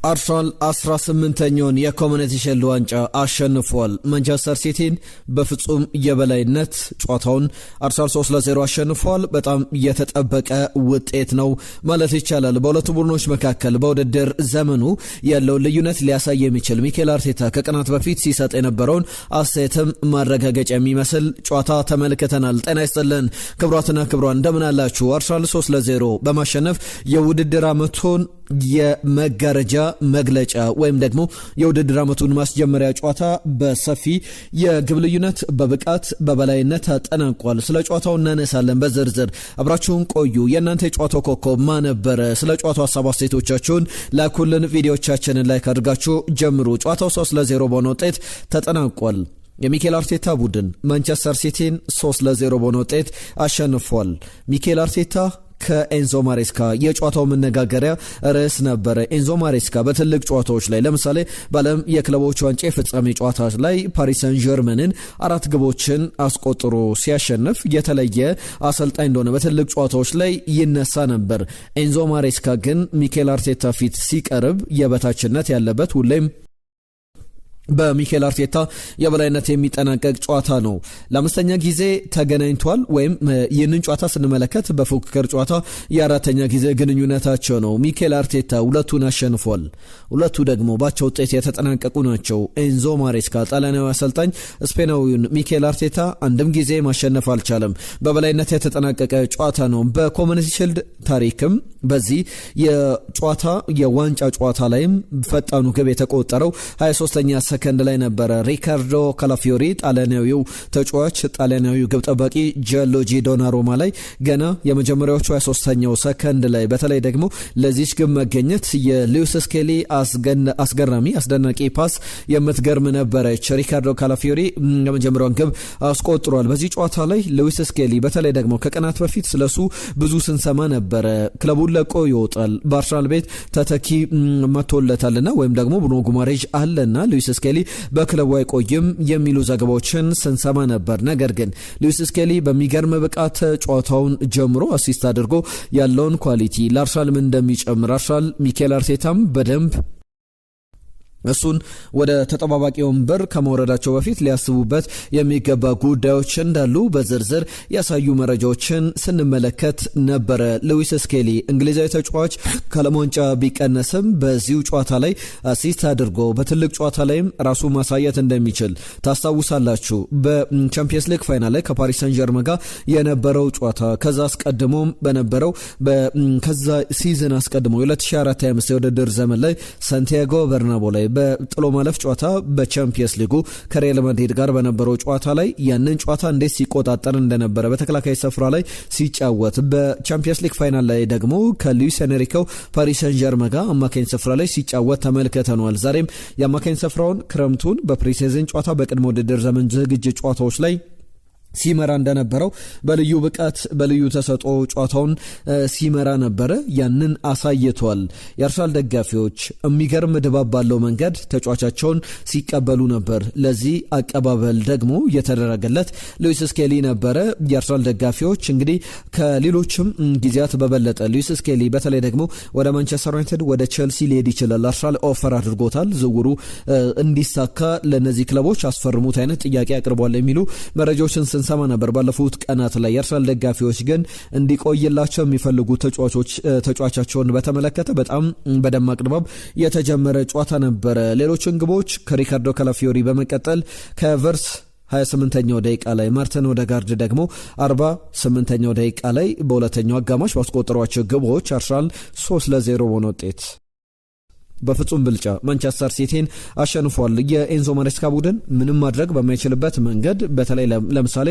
አርሰናል 18ኛውን የኮሚኒቲ ሺልድ ዋንጫ አሸንፏል። ማንቸስተር ሲቲን በፍጹም የበላይነት ጨዋታውን አርሰናል 3-0 አሸንፏል። በጣም የተጠበቀ ውጤት ነው ማለት ይቻላል። በሁለቱ ቡድኖች መካከል በውድድር ዘመኑ ያለውን ልዩነት ሊያሳይ የሚችል ሚኬል አርቴታ ከቀናት በፊት ሲሰጥ የነበረውን አስተያየትም ማረጋገጫ የሚመስል ጨዋታ ተመልክተናል። ጤና ይስጥልን ክቡራትና ክቡራን እንደምን አላችሁ? አርሰናል 3-0 በማሸነፍ የውድድር ዓመቱን የመጋረጃ መግለጫ ወይም ደግሞ የውድድር ዓመቱን ማስጀመሪያ ጨዋታ በሰፊ የግብ ልዩነት በብቃት በበላይነት አጠናቋል። ስለ ጨዋታው እናነሳለን በዝርዝር አብራችሁን ቆዩ። የእናንተ የጨዋታው ኮከብ ማን ነበረ? ስለ ጨዋታው ሀሳብ አስተያየቶቻችሁን ላኩልን። ቪዲዮቻችንን ላይክ አድርጋችሁ ጀምሩ። ጨዋታው 3-0 በሆነ ውጤት ተጠናቋል። የሚኬል አርቴታ ቡድን ማንቸስተር ሲቲን 3-0 በሆነ ውጤት አሸንፏል። ሚኬል አርቴታ ከኤንዞ ማሬስካ የጨዋታው መነጋገሪያ ርዕስ ነበረ። ኤንዞ ማሬስካ በትልቅ ጨዋታዎች ላይ ለምሳሌ በዓለም የክለቦች ዋንጫ የፍጻሜ ጨዋታ ላይ ፓሪስ ሰን ዠርመንን 4 ግቦችን አስቆጥሮ ሲያሸንፍ የተለየ አሰልጣኝ እንደሆነ በትልቅ ጨዋታዎች ላይ ይነሳ ነበር። ኤንዞ ማሬስካ ግን ሚኬል አርቴታ ፊት ሲቀርብ የበታችነት ያለበት ሁሌም በሚኬል አርቴታ የበላይነት የሚጠናቀቅ ጨዋታ ነው። ለአምስተኛ ጊዜ ተገናኝቷል። ወይም ይህንን ጨዋታ ስንመለከት በፉክክር ጨዋታ የአራተኛ ጊዜ ግንኙነታቸው ነው። ሚኬል አርቴታ ሁለቱን አሸንፏል። ሁለቱ ደግሞ ባቻ ውጤት የተጠናቀቁ ናቸው። ኤንዞ ማሬስካ ጣሊያናዊ አሰልጣኝ ስፔናዊውን ሚኬል አርቴታ አንድም ጊዜ ማሸነፍ አልቻለም። በበላይነት የተጠናቀቀ ጨዋታ ነው። በኮሚኒቲ ሺልድ ታሪክም በዚህ የጨዋታ የዋንጫ ጨዋታ ላይም ፈጣኑ ግብ የተቆጠረው 23ኛ ሰከንድ ላይ ነበረ። ሪካርዶ ካላፊዮሪ ጣሊያናዊው ተጫዋች ጣሊያናዊው ግብ ጠባቂ ጂያንሉጂ ዶናሩማ ላይ ገና የመጀመሪያዎቹ 23ኛው ሰከንድ ላይ በተለይ ደግሞ ለዚች ግብ መገኘት የሉዊስ ስኬሊ አስገራሚ አስደናቂ ፓስ የምትገርም ነበረች። ሪካርዶ ካላፊዮሪ የመጀመሪያውን ግብ አስቆጥሯል። በዚህ ጨዋታ ላይ ሉዊስ ስኬሊ በተለይ ደግሞ ከቀናት በፊት ስለሱ ብዙ ስንሰማ ነበረ። ክለቡን ለቆ ይወጣል፣ በአርሰናል ቤት ተተኪ መቶለታልና ወይም ደግሞ ብሩኖ ጉማሬዥ አለና ሉዊስ ስኬሊ በክለቡ አይቆይም የሚሉ ዘገባዎችን ስንሰማ ነበር። ነገር ግን ሉዊስ ስኬሊ በሚገርም ብቃት ጨዋታውን ጀምሮ አሲስት አድርጎ ያለውን ኳሊቲ ለአርሰናል ምን እንደሚጨምር አርሰናል ሚኬል አርቴታም በደንብ እሱን ወደ ተጠባባቂ ወንበር ከመውረዳቸው በፊት ሊያስቡበት የሚገባ ጉዳዮች እንዳሉ በዝርዝር ያሳዩ መረጃዎችን ስንመለከት ነበረ። ሉዊስ ስኬሊ እንግሊዛዊ ተጫዋች ከዓለም ዋንጫ ቢቀነስም በዚሁ ጨዋታ ላይ አሲስት አድርጎ በትልቅ ጨዋታ ላይም ራሱ ማሳየት እንደሚችል ታስታውሳላችሁ። በቻምፒየንስ ሊግ ፋይናል ላይ ከፓሪስ ሰን ዠርመን ጋር የነበረው ጨዋታ ከዛ አስቀድሞም በነበረው ከዛ ሲዝን አስቀድሞ 2024/25 የውድድር ዘመን ላይ ሳንቲያጎ በርናቦ ላይ በጥሎ ማለፍ ጨዋታ በቻምፒየንስ ሊጉ ከሪያል ማድሪድ ጋር በነበረው ጨዋታ ላይ ያንን ጨዋታ እንዴት ሲቆጣጠር እንደነበረ በተከላካይ ስፍራ ላይ ሲጫወት በቻምፒየንስ ሊግ ፋይናል ላይ ደግሞ ከሉዊስ ኤንሪኬው ፓሪስ ሰን ዠርመን ጋር አማካኝ ስፍራ ላይ ሲጫወት ተመልክተናል። ዛሬም የአማካኝ ስፍራውን ክረምቱን በፕሪሲዝን ጨዋታ በቅድመ ውድድር ዘመን ዝግጅት ጨዋታዎች ላይ ሲመራ እንደነበረው በልዩ ብቃት በልዩ ተሰጥኦ ጨዋታውን ሲመራ ነበረ። ያንን አሳይቷል። የአርሰናል ደጋፊዎች የሚገርም ድባብ ባለው መንገድ ተጫዋቻቸውን ሲቀበሉ ነበር። ለዚህ አቀባበል ደግሞ የተደረገለት ሉዊስ ስኬሊ ነበረ። የአርሰናል ደጋፊዎች እንግዲህ ከሌሎችም ጊዜያት በበለጠ ሉዊስ ስኬሊ በተለይ ደግሞ ወደ ማንቸስተር ዩናይትድ ወደ ቼልሲ ሊሄድ ይችላል አርሰናል ኦፈር አድርጎታል። ዝውውሩ እንዲሳካ ለነዚህ ክለቦች አስፈርሙት አይነት ጥያቄ አቅርቧል የሚሉ መረጃዎችን ስንሰማ ነበር ባለፉት ቀናት ላይ። የአርሰናል ደጋፊዎች ግን እንዲቆይላቸው የሚፈልጉ ተጫዋቻቸውን በተመለከተ በጣም በደማቅ ድባብ የተጀመረ ጨዋታ ነበረ። ሌሎችን ግቦች ከሪካርዶ ካላፊዮሪ በመቀጠል ከቨርስ 28ኛው ደቂቃ ላይ ማርቲን ኦዴጋርድ ደግሞ 48ኛው ደቂቃ ላይ በሁለተኛው አጋማሽ ባስቆጠሯቸው ግቦች አርሰናል 3-0 በሆነ ውጤት በፍጹም ብልጫ ማንቸስተር ሲቲን አሸንፏል። የኤንዞ ማሬስካ ቡድን ምንም ማድረግ በማይችልበት መንገድ በተለይ ለምሳሌ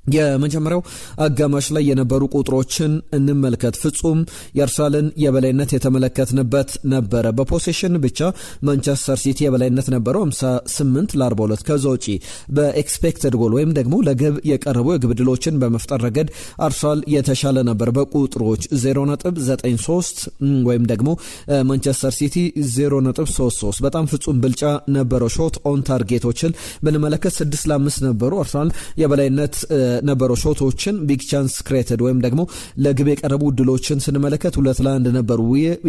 የመጀመሪያው አጋማሽ ላይ የነበሩ ቁጥሮችን እንመልከት። ፍጹም የአርሰናልን የበላይነት የተመለከትንበት ነበረ። በፖሴሽን ብቻ ማንቸስተር ሲቲ የበላይነት ነበረው 58-42። ከዛ ውጪ በኤክስፔክትድ ጎል ወይም ደግሞ ለግብ የቀረቡ የግብ ዕድሎችን በመፍጠር ረገድ አርሰናል የተሻለ ነበር። በቁጥሮች 0.93 ወይም ደግሞ ማንቸስተር ሲቲ 0.33 በጣም ፍጹም ብልጫ ነበረው። ሾት ኦን ታርጌቶችን ብንመለከት 6-5 ነበሩ። አርሰናል የበላይነት የነበረው ሾቶችን ቢግ ቻንስ ክሬትድ ወይም ደግሞ ለግብ የቀረቡ እድሎችን ስንመለከት 2-1 ነበሩ።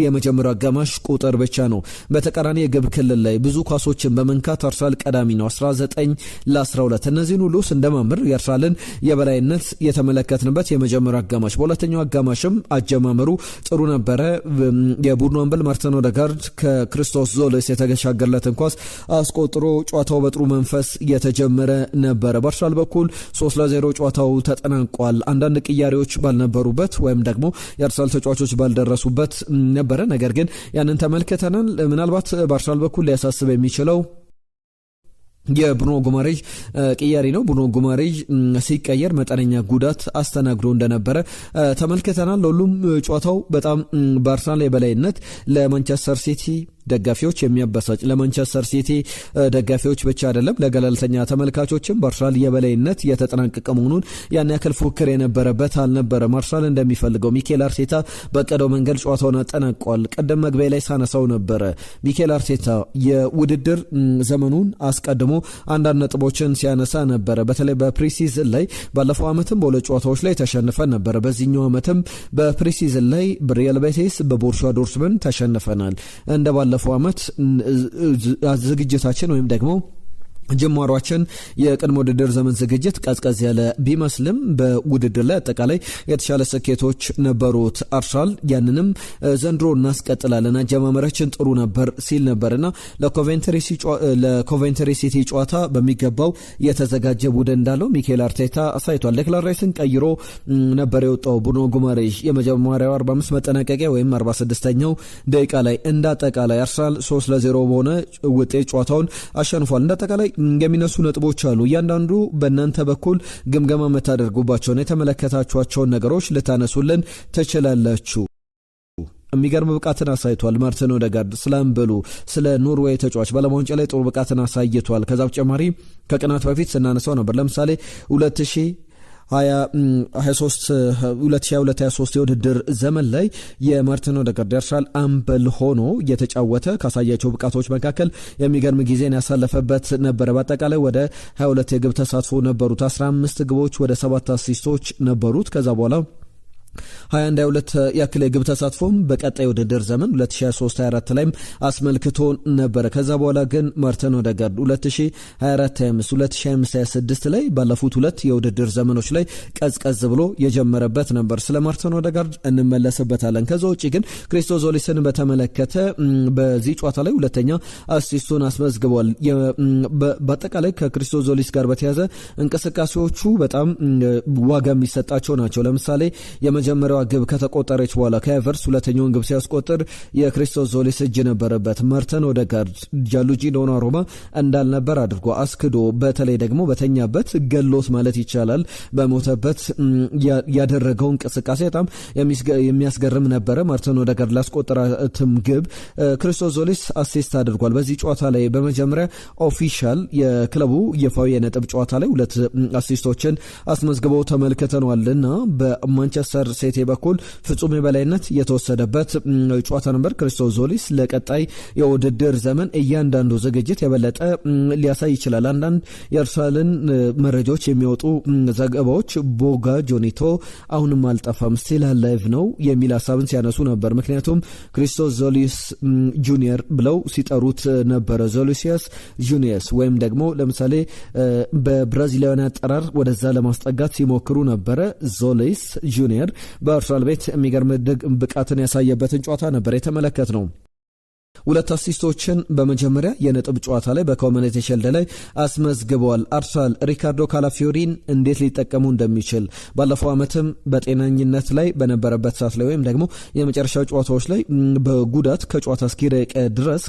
የመጀመሪያው አጋማሽ ቁጥር ብቻ ነው። በተቃራኒ የግብ ክልል ላይ ብዙ ኳሶችን በመንካት አርሰናል ቀዳሚ ነው 19-12። እነዚህን ሁሉ ስንደማምር የአርሰናልን የበላይነት የተመለከትንበት የመጀመሪያው አጋማሽ። በሁለተኛው አጋማሽም አጀማመሩ ጥሩ ነበረ። የቡድኑ አምበል ማርቲን ኦዴጋርድ ከክሪስቶስ ዞሌስ የተሻገረለትን ኳስ አስቆጥሮ ጨዋታው በጥሩ መንፈስ የተጀመረ ነበረ። በአርሰናል በኩል 3-0 ጨዋታው ተጠናቋል። አንዳንድ ቅያሬዎች ባልነበሩበት ወይም ደግሞ የአርሰናል ተጫዋቾች ባልደረሱበት ነበረ። ነገር ግን ያንን ተመልክተናል። ምናልባት በአርሰናል በኩል ሊያሳስብ የሚችለው የብሩኖ ጉማሬዥ ቅያሪ ነው። ብሩኖ ጉማሬዥ ሲቀየር መጠነኛ ጉዳት አስተናግዶ እንደነበረ ተመልክተናል። ለሁሉም ጨዋታው በጣም በአርሰናል የበላይነት ለማንቸስተር ሲቲ ደጋፊዎች የሚያበሳጭ ለማንቸስተር ሲቲ ደጋፊዎች ብቻ አይደለም ለገለልተኛ ተመልካቾችም በአርሰናል የበላይነት የተጠናቀቀ መሆኑን ያን ያክል ፉክክር የነበረበት አልነበረም። አርሰናል እንደሚፈልገው ሚኬል አርቴታ በቀደው መንገድ ጨዋታውን አጠናቋል። ቀደም መግቢያ ላይ ሳነሳው ነበረ ሚኬል አርቴታ የውድድር ዘመኑን አስቀድሞ አንዳንድ ነጥቦችን ሲያነሳ ነበረ። በተለይ በፕሪሲዝን ላይ ባለፈው ዓመትም በሁለት ጨዋታዎች ላይ ተሸንፈን ነበረ። በዚህኛው ዓመትም በፕሪሲዝን ላይ በሪያል ቤቲስ በቦሩሲያ ዶርትመንድ ተሸንፈናል። እንደ ባለፈው ዓመት ዝግጅታችን ወይም ደግሞ ጅማሯችን የቅድመ ውድድር ዘመን ዝግጅት ቀዝቀዝ ያለ ቢመስልም በውድድር ላይ አጠቃላይ የተሻለ ስኬቶች ነበሩት አርሰናል። ያንንም ዘንድሮ እናስቀጥላለን አጀማመራችን ጥሩ ነበር ሲል ነበርና ለኮቬንትሪ ሲቲ ጨዋታ በሚገባው የተዘጋጀ ቡድን እንዳለው ሚኬል አርቴታ አሳይቷል። ዴክላን ራይስን ቀይሮ ነበር የወጣው ብሩኖ ጉማሬዥ የመጀመሪያው 45 መጠናቀቂያ ወይም 46ኛው ደቂቃ ላይ እንዳጠቃላይ አርሰናል 3-0 በሆነ ውጤት ጨዋታውን አሸንፏል። እንዳጠቃላይ የሚነሱ ነጥቦች አሉ። እያንዳንዱ በእናንተ በኩል ግምገማ የምታደርጉባቸውን የተመለከታችኋቸውን ነገሮች ልታነሱልን ትችላላችሁ። የሚገርም ብቃትን አሳይቷል ማርቲን ኦዴጋርድ። ስለ አምበሉ ስለ ኖርዌይ ተጫዋች በዓለም ዋንጫ ላይ ጥሩ ብቃትን አሳይቷል። ከዛ በተጨማሪ ከቀናት በፊት ስናነሳው ነበር ለምሳሌ 2022-23 የውድድር ዘመን ላይ የማርቲን ኦዴጋርድ አርሰናል አምበል ሆኖ የተጫወተ ካሳያቸው ብቃቶች መካከል የሚገርም ጊዜን ያሳለፈበት ነበረ። በአጠቃላይ ወደ 22 የግብ ተሳትፎ ነበሩት። 15 ግቦች ወደ 7 አሲስቶች ነበሩት። ከዛ በኋላ 21-22 ያክል የግብ ተሳትፎም በቀጣይ ውድድር ዘመን 2023-24 ላይም አስመልክቶ ነበረ። ከዛ በኋላ ግን ማርቲን ኦዴጋርድ 2024-25 2025-26 ላይ ባለፉት ሁለት የውድድር ዘመኖች ላይ ቀዝቀዝ ብሎ የጀመረበት ነበር። ስለ ማርቲን ኦዴጋርድ እንመለስበታለን። ከዛ ውጪ ግን ክሪስቶስ ዞሊስን በተመለከተ በዚህ ጨዋታ ላይ ሁለተኛ አሲስቱን አስመዝግቧል። በአጠቃላይ ከክሪስቶስ ዞሊስ ጋር በተያዘ እንቅስቃሴዎቹ በጣም ዋጋ የሚሰጣቸው ናቸው። ለምሳሌ የመጀመሪያዋ ግብ ከተቆጠረች በኋላ ከኤቨርስ ሁለተኛውን ግብ ሲያስቆጥር የክሪስቶስ ዞሊስ እጅ ነበረበት። ማርቲን ኦዴጋርድ ጃንሉጂ ዶናሩማ እንዳልነበር አድርጎ አስክዶ በተለይ ደግሞ በተኛበት ገሎት ማለት ይቻላል በሞተበት ያደረገው እንቅስቃሴ በጣም የሚያስገርም ነበረ። ማርቲን ኦዴጋርድ ላስቆጠራትም ግብ ክሪስቶስ ዞሊስ አሲስት አድርጓል። በዚህ ጨዋታ ላይ በመጀመሪያ ኦፊሻል የክለቡ ይፋዊ የነጥብ ጨዋታ ላይ ሁለት አሲስቶችን አስመዝግበው ተመልክተናልና በማንቸስተር ሲቲ በኩል ፍጹም የበላይነት የተወሰደበት ጨዋታ ነበር። ክሪስቶስ ዞሊስ ለቀጣይ የውድድር ዘመን እያንዳንዱ ዝግጅት የበለጠ ሊያሳይ ይችላል። አንዳንድ የአርሰናልን መረጃዎች የሚወጡ ዘገባዎች ቦጋ ጆኒቶ አሁንም አልጠፋም ስቲል አላይቭ ነው የሚል ሀሳብን ሲያነሱ ነበር። ምክንያቱም ክሪስቶስ ዞሊስ ጁኒየር ብለው ሲጠሩት ነበረ። ዞሊሲያስ ጁኒየስ ወይም ደግሞ ለምሳሌ በብራዚላውያን አጠራር ወደዛ ለማስጠጋት ሲሞክሩ ነበረ። ዞሊስ ጁኒየር በአርሰናል ቤት የሚገርም ብቃትን ያሳየበትን ጨዋታ ነበር የተመለከት ነው። ሁለት አሲስቶችን በመጀመሪያ የነጥብ ጨዋታ ላይ በኮሚኒቲ ሺልድ ላይ አስመዝግበዋል። አርሰናል ሪካርዶ ካላፊዮሪን እንዴት ሊጠቀሙ እንደሚችል ባለፈው ዓመትም በጤናኝነት ላይ በነበረበት ሰዓት ላይ ወይም ደግሞ የመጨረሻ ጨዋታዎች ላይ በጉዳት ከጨዋታ እስኪርቅ ድረስ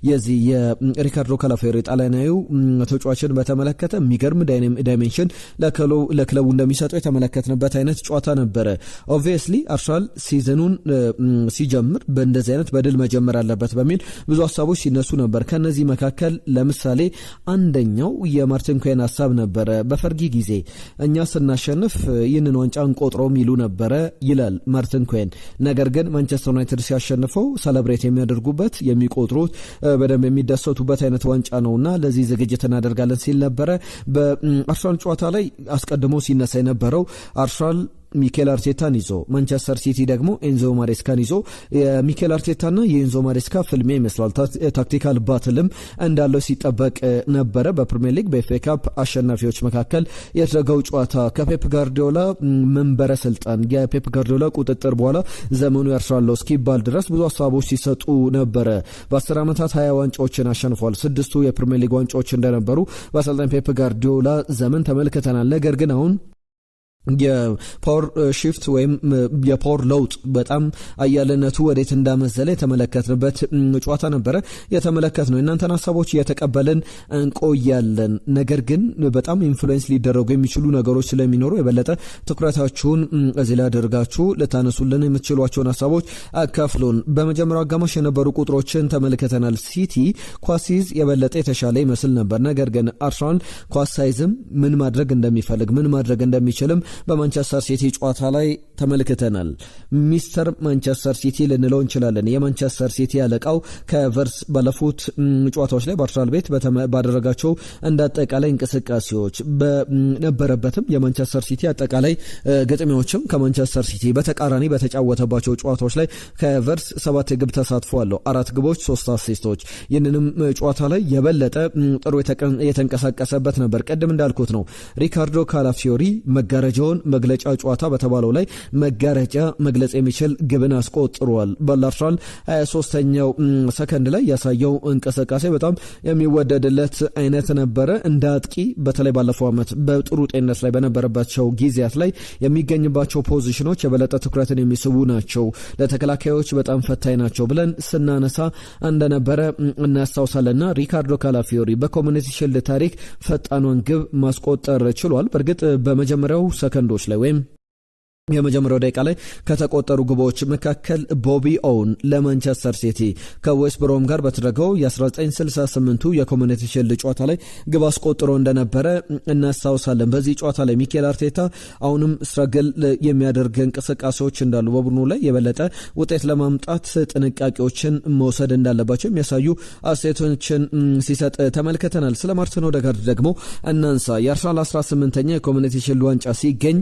የዚህ የሪካርዶ ካላፊዮሪ ጣሊያናዊው ተጫዋችን በተመለከተ የሚገርም ዳይሜንሽን ለክለቡ እንደሚሰጠው የተመለከትንበት አይነት ጨዋታ ነበረ። ኦብቪየስሊ አርሰናል ሲዝኑን ሲጀምር በእንደዚህ አይነት በድል መጀመር አለበት በሚል ብዙ ሀሳቦች ሲነሱ ነበር። ከነዚህ መካከል ለምሳሌ አንደኛው የማርቲን ኮይን ሀሳብ ነበረ። በፈርጊ ጊዜ እኛ ስናሸንፍ ይህንን ዋንጫ እንቆጥረው ይሉ ነበረ ይላል ማርቲን ኮይን። ነገር ግን ማንቸስተር ዩናይትድ ሲያሸንፈው ሰለብሬት የሚያደርጉበት የሚቆጥሩት በደንብ የሚደሰቱበት አይነት ዋንጫ ነውና ለዚህ ዝግጅት እናደርጋለን ሲል ነበረ። በአርሰናል ጨዋታ ላይ አስቀድሞ ሲነሳ የነበረው አርሰናል ሚኬል አርቴታን ይዞ ማንቸስተር ሲቲ ደግሞ ኤንዞ ማሬስካን ይዞ የሚኬል አርቴታና የኤንዞ ማሬስካ ፍልሚያ ይመስላል። ታክቲካል ባትልም እንዳለው ሲጠበቅ ነበረ። በፕሪሚየር ሊግ በኤፍኤ ካፕ አሸናፊዎች መካከል የተደረገው ጨዋታ ከፔፕ ጋርዲዮላ መንበረ ስልጣን የፔፕ ጋርዲዮላ ቁጥጥር በኋላ ዘመኑ ያርሳል እስኪባል ድረስ ብዙ ሀሳቦች ሲሰጡ ነበረ። በ10 ዓመታት 20 ዋንጫዎችን አሸንፏል። 6ቱ የፕሪሚየር ሊግ ዋንጫዎች እንደነበሩ በአሰልጣኝ ፔፕ ጋርዲዮላ ዘመን ተመልክተናል። ነገር ግን አሁን የፓወር ሺፍት ወይም የፓወር ለውጥ በጣም አያለነቱ ወዴት እንዳመዘለ የተመለከትንበት ጨዋታ ነበረ። የተመለከት ነው። እናንተን ሀሳቦች እየተቀበልን እንቆያለን። ነገር ግን በጣም ኢንፍሉዌንስ ሊደረጉ የሚችሉ ነገሮች ስለሚኖሩ የበለጠ ትኩረታችሁን እዚህ ላይ አድርጋችሁ ልታነሱልን የምትችሏቸውን ሀሳቦች አካፍሉን። በመጀመሪያው አጋማሽ የነበሩ ቁጥሮችን ተመልክተናል። ሲቲ ኳስ ሲይዝ የበለጠ የተሻለ ይመስል ነበር። ነገር ግን አርሰናል ኳስ ሳይዝም ምን ማድረግ እንደሚፈልግ ምን ማድረግ እንደሚችልም በማንቸስተር ሲቲ ጨዋታ ላይ ተመልክተናል። ሚስተር ማንቸስተር ሲቲ ልንለው እንችላለን። የማንቸስተር ሲቲ አለቃው ከቨርስ ባለፉት ጨዋታዎች ላይ በአርሰናል ቤት ባደረጋቸው እንደ አጠቃላይ እንቅስቃሴዎች በነበረበትም የማንቸስተር ሲቲ አጠቃላይ ግጥሚያዎችም ከማንቸስተር ሲቲ በተቃራኒ በተጫወተባቸው ጨዋታዎች ላይ ከቨርስ 7 ግብ ተሳትፎ አለው። 4 ግቦች 3 አሲስቶች። ይህንንም ጨዋታ ላይ የበለጠ ጥሩ የተንቀሳቀሰበት ነበር። ቀደም እንዳልኩት ነው ሪካርዶ ካላፊዮሪ መጋረጃውን መግለጫ ጨዋታ በተባለው ላይ መጋረጃ መግለጽ የሚችል ግብን አስቆጥሯል። በአርሰናል 23ኛው ሰከንድ ላይ ያሳየው እንቅስቃሴ በጣም የሚወደድለት አይነት ነበረ። እንደ አጥቂ በተለይ ባለፈው ዓመት በጥሩ ጤንነት ላይ በነበረባቸው ጊዜያት ላይ የሚገኝባቸው ፖዚሽኖች የበለጠ ትኩረትን የሚስቡ ናቸው፣ ለተከላካዮች በጣም ፈታኝ ናቸው ብለን ስናነሳ እንደነበረ እናስታውሳለንና ሪካርዶ ካላፊዮሪ በኮሚኒቲ ሺልድ ታሪክ ፈጣኗን ግብ ማስቆጠር ችሏል። በእርግጥ በመጀመሪያው ሰከንዶች ላይ ወይም የመጀመሪያው ደቂቃ ላይ ከተቆጠሩ ግቦች መካከል ቦቢ ኦውን ለማንቸስተር ሲቲ ከዌስት ብሮም ጋር በተደረገው የ1968ቱ የኮሚኒቲ ሺልድ ጨዋታ ላይ ግብ አስቆጥሮ እንደነበረ እናስታውሳለን። በዚህ ጨዋታ ላይ ሚኬል አርቴታ አሁንም ስትራግል የሚያደርግ እንቅስቃሴዎች እንዳሉ በቡድኑ ላይ የበለጠ ውጤት ለማምጣት ጥንቃቄዎችን መውሰድ እንዳለባቸው የሚያሳዩ አስተያየቶችን ሲሰጥ ተመልክተናል። ስለ ማርቲን ኦዴጋርድ ደግሞ እናንሳ። የአርሰናል 18ኛ የኮሚኒቲ ሺልድ ዋንጫ ሲገኝ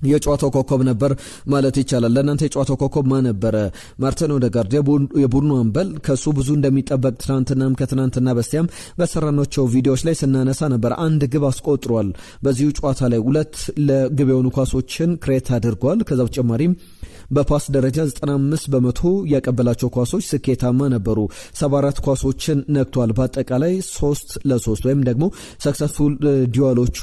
የጨዋታው ኮከብ ነበር ማለት ይቻላል። ለእናንተ የጨዋታው ኮከብ ማን ነበረ? ማርቲን ኦዴጋርድ የቡድኑ አምበል። ከሱ ብዙ እንደሚጠበቅ ትናንትናም ከትናንትና በስቲያም በሰራናቸው ቪዲዮዎች ላይ ስናነሳ ነበር። 1 ግብ አስቆጥሯል። በዚሁ ጨዋታ ላይ 2 ለግብ የሆኑ ኳሶችን ክሬት አድርጓል። ከዛ በተጨማሪም በፓስ ደረጃ 95% ያቀበላቸው ኳሶች ስኬታማ ነበሩ። 74 ኳሶችን ነክቷል። በአጠቃላይ 3-3 ወይም ደግሞ ሰክሰስፉል ዲዋሎቹ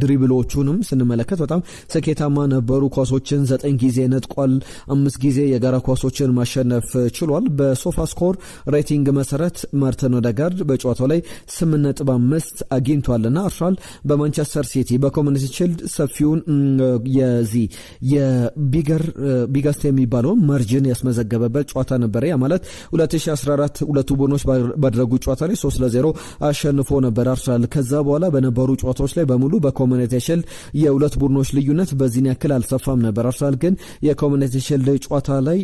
ድሪብሎቹንም ስንመለከት በጣም ስኬታማ ነበሩ። ኳሶችን 9 ጊዜ ነጥቋል። 5 ጊዜ የጋራ ኳሶችን ማሸነፍ ችሏል። በሶፋ ስኮር ሬቲንግ መሰረት ማርቲን ኦዴጋርድ በጨዋታው ላይ 8.5 አግኝቷልና አርሰናል በማንቸስተር ሲቲ በኮሚኒቲ ሺልድ ሰፊውን የዚህ ቢገስት የሚባለው ማርጂን ያስመዘገበበት ጨዋታ ነበር። ያ ማለት 2014 ሁለቱ ቡድኖች ባደረጉ ጨዋታ ላይ 3-0 አሸንፎ ነበር አርሰናል። ከዛ በኋላ በነበሩ ጨዋታዎች ላይ በሙሉ በኮሚኒቲ ሺልድ የሁለት ቡድኖች ልዩነት በዚህን ያክል አልሰፋም ነበር። አርሰናል ግን የኮሚኒቲ ሺልድ ጨዋታ ላይ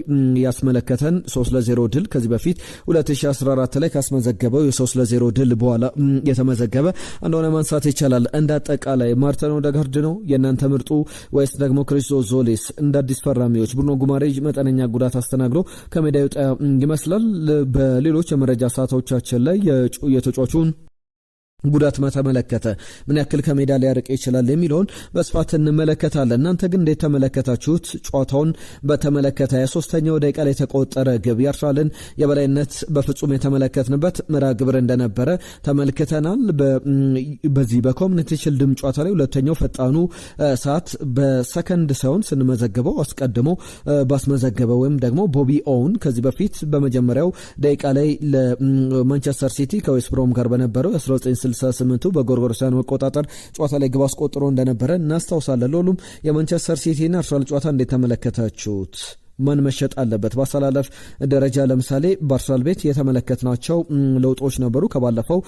ያስመለከተን 3-0 ድል ከዚህ በፊት 2014 ላይ ካስመዘገበው የ3-0 ድል በኋላ የተመዘገበ እንደሆነ ማንሳት ይቻላል። እንደ አጠቃላይ ማርቲን ኦዴጋርድ ነው የእናንተ ምርጡ ወይስ ደግሞ ክሪስቶስ ዞሊስ? እንደ አዲስ ፈራሚዎች ብሩኖ ጉማሬጅ መጠነኛ ጉዳት አስተናግዶ ከሜዳ ይወጣ ይመስላል። በሌሎች የመረጃ ሰዓቶቻችን ላይ የተጫዋቹን ጉዳት ተመለከተ ምን ያክል ከሜዳ ሊያርቅ ይችላል የሚለውን በስፋት እንመለከታለን። እናንተ ግን እንዴት ተመለከታችሁት? ጨዋታውን በተመለከተ የ3ኛው ደቂቃ ላይ የተቆጠረ ግብ የአርሰናልን የበላይነት በፍጹም የተመለከትንበት መርሃ ግብር እንደነበረ ተመልክተናል። በዚህ በኮሚኒቲ ሺልድም ጨዋታ ላይ ሁለተኛው ፈጣኑ ሰዓት በሰከንድ ሳይሆን ስንመዘግበው አስቀድሞ ባስመዘገበው ወይም ደግሞ ቦቢ ኦውን ከዚህ በፊት በመጀመሪያው ደቂቃ ላይ ለማንቸስተር ሲቲ ከዌስት ብሮም ጋር በነበረው 1968 በጎርጎሮሳውያን መቆጣጠር ጨዋታ ላይ ግብ አስቆጥሮ እንደነበረ እናስታውሳለን። ለሁሉም የማንቸስተር ሲቲ እና አርሰናል ጨዋታ እንዴት ተመለከታችሁት? ማን መሸጥ አለበት? በአሰላለፍ ደረጃ ለምሳሌ በአርሰናል ቤት የተመለከትናቸው ለውጦች ነበሩ ከባለፈው።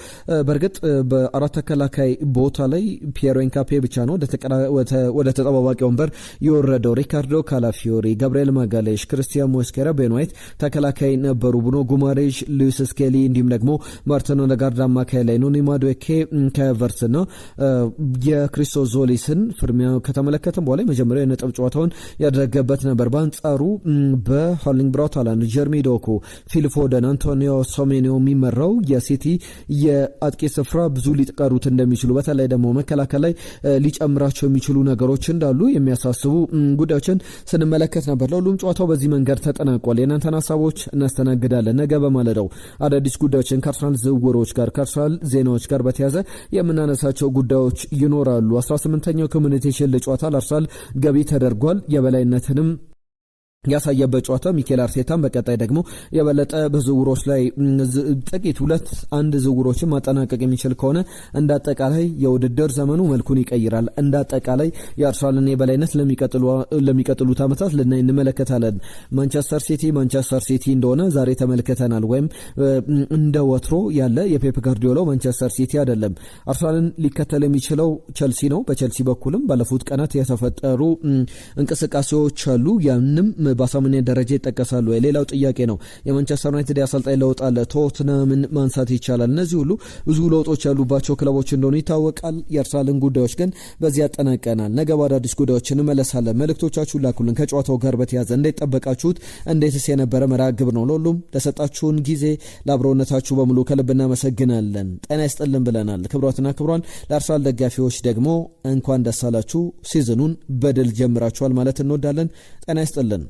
በእርግጥ በአራት ተከላካይ ቦታ ላይ ፒየሮ ኢንካፔ ብቻ ነው ወደ ተጠባባቂ ወንበር የወረደው። ሪካርዶ ካላፊዮሪ፣ ገብርኤል ማጋሌሽ፣ ክርስቲያን ሞስኬራ፣ ቤን ዋይት ተከላካይ ነበሩ። ብሩኖ ጉማሬሽ፣ ሉዊስ ስኬሊ እንዲሁም ደግሞ ማርቲን ኦዴጋርድ አማካይ ላይ ኖኒ ማዱዌኬ ከቨርስ ነው። የክሪስቶስ ዞሊስን ፍርሚያ ከተመለከተም በኋላ የመጀመሪያው የነጥብ ጨዋታውን ያደረገበት ነበር። በአንጻሩ በሆርሊንግ ብራውት ሃላንድ፣ ጀርሚ ዶኩ፣ ፊል ፎደን፣ አንቶኒዮ ሶሜኒዮ የሚመራው የሲቲ የአጥቂ ስፍራ ብዙ ሊቀሩት እንደሚችሉ በተለይ ደግሞ መከላከል ላይ ሊጨምራቸው የሚችሉ ነገሮች እንዳሉ የሚያሳስቡ ጉዳዮችን ስንመለከት ነበር። ለሁሉም ጨዋታው በዚህ መንገድ ተጠናቋል። የእናንተን ሀሳቦች እናስተናግዳለን። ነገ በማለዳው አዳዲስ ጉዳዮችን ከአርሰናል ዝውውሮች ጋር ከአርሰናል ዜናዎች ጋር በተያዘ የምናነሳቸው ጉዳዮች ይኖራሉ። 18ኛው ኮሚኒቲ ሺልድ ጨዋታ ለአርሰናል ገቢ ተደርጓል። የበላይነትንም ያሳየበት ጨዋታ ሚኬል አርቴታን በቀጣይ ደግሞ የበለጠ በዝውውሮች ላይ ጥቂት 2-1 ዝውውሮችን ማጠናቀቅ የሚችል ከሆነ እንዳጠቃላይ የውድድር ዘመኑ መልኩን ይቀይራል። እንዳጠቃላይ የአርሰናልን የበላይነት ለሚቀጥሉት ዓመታት ልናይ እንመለከታለን። ማንቸስተር ሲቲ እንደሆነ ዛሬ ተመልክተናል። ወይም እንደ ወትሮ ያለ የፔፕ ጋርዲዮላው ማንቸስተር ሲቲ አይደለም። አርሰናልን ሊከተል የሚችለው ቸልሲ ነው። በቸልሲ በኩልም ባለፉት ቀናት የተፈጠሩ እንቅስቃሴዎች አሉ። ያንም በአሳማኝ ደረጃ ይጠቀሳሉ። ሌላው ጥያቄ ነው የማንቸስተር ዩናይትድ አሰልጣኝ ለውጥ አለ። ቶትናምን ማንሳት ይቻላል። እነዚህ ሁሉ ብዙ ለውጦች ያሉባቸው ክለቦች እንደሆኑ ይታወቃል። የአርሰናልን ጉዳዮች ግን በዚህ ያጠናቀናል። ነገ በአዳዲስ ጉዳዮች እንመለሳለን። መልእክቶቻችሁን ላኩልን። ከጨዋታው ጋር በተያዘ እንዴት ጠበቃችሁት? እንዴትስ የነበረ መርሃ ግብር ነው? ለሁሉም ለሰጣችሁን ጊዜ ለአብሮነታችሁ በሙሉ ከልብ እናመሰግናለን። ጤና ይስጥልን ብለናል። ክብሯትና ክብሯን ለአርሰናል ደጋፊዎች ደግሞ እንኳን ደስ አላችሁ። ሲዝኑን በድል ጀምራችኋል ማለት እንወዳለን። ጤና ይስጥልን።